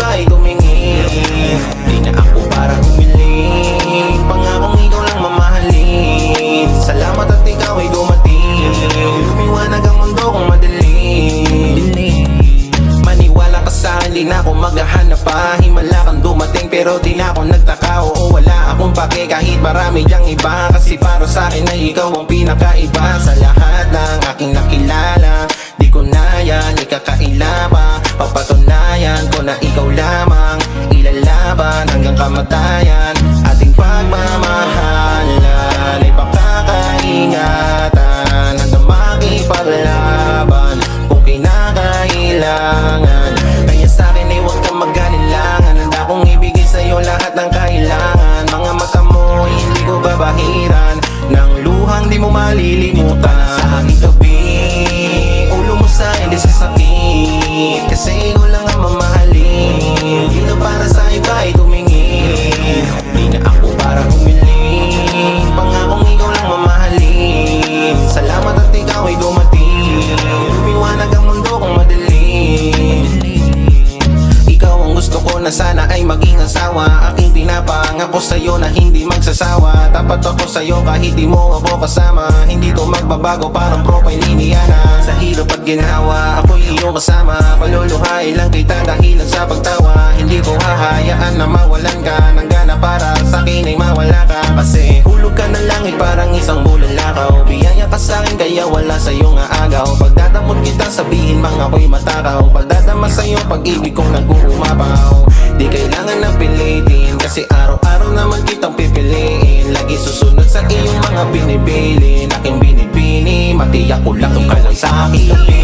iba'y tumingin. Di na ako para humiling, pangakong ikaw lang mamahalin. Salamat at ikaw ay dumating, lumiwanag ang mundo kong madilim. Maniwala ka sa akin, di na ako maghahanap pa. Himala kang dumating pero di na ako nagtaka. Oo, wala akong pake kahit marami diyang iba, kasi para sa akin ay ikaw ang pinakaiba. Sa lahat ng aking nakilala, di ko na yan ikakaila pa. Papatunayan ko na ikaw lamang, ilalaban hanggang kamatayan. Ating pagmamahalan ay pakakaingatan, handa makipaglaban kung kinakailangan. Kaya sa'kin ay huwag kang mag-alilangan, handa kong ibigay sa'yo lahat ng kailangan. Mga mata mo ay hindi ko babahiran, ng luhang di mo malilimutan. Sa aking tabi, ulo mo sa hindi sasakit, kasi ikaw lang ang mamahalin. Di na para sa iba ay tumingin, di na ako para humiling, pangakong ikaw lang mamahalin. Salamat at ikaw ay dumating, lumiwanag ang mundo kong madilim. Ikaw ang gusto ko na sana ay maging asawa, aking pinapangako sa'yo na hindi magsasawa. Tapat ako sa'yo kahit di mo ako kasama, hindi to magbabago parang profile Liniana. Sa hirap at ginawa, ako'y iyong kasama, paluluhay lang kita dahilan sa pagtawa. Hindi ko hahayaan na mawalan ka ng gana, para sa'kin ay mawala ka. Kasi hulog ka ng langit parang isang bulalakaw, biyaya ka sa'kin kaya wala sa'yong aagaw. Pagdadamot kita sabihin mga ako'y matakaw, pagdadama sa'yo pag-ibig kong nag-uumapaw. Di kailangan na pilitin, kasi araw-araw naman kitang pipiliin. Lagi susunod sa iyong mga binibilin, aking binibini, matiyak ko lang ikaw lang sa aking tabi.